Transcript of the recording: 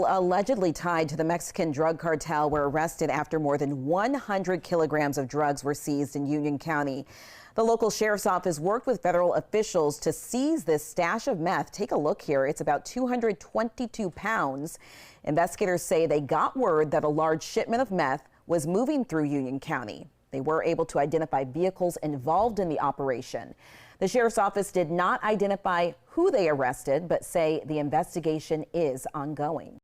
Allegedly tied to the Mexican drug cartel were arrested after more than 100 kilograms of drugs were seized in Union County. The local sheriff's office worked with federal officials to seize this stash of meth. Take a look here. It's about 222 pounds. Investigators say they got word that a large shipment of meth was moving through Union County. They were able to identify vehicles involved in the operation. The sheriff's office did not identify who they arrested, but say the investigation is ongoing.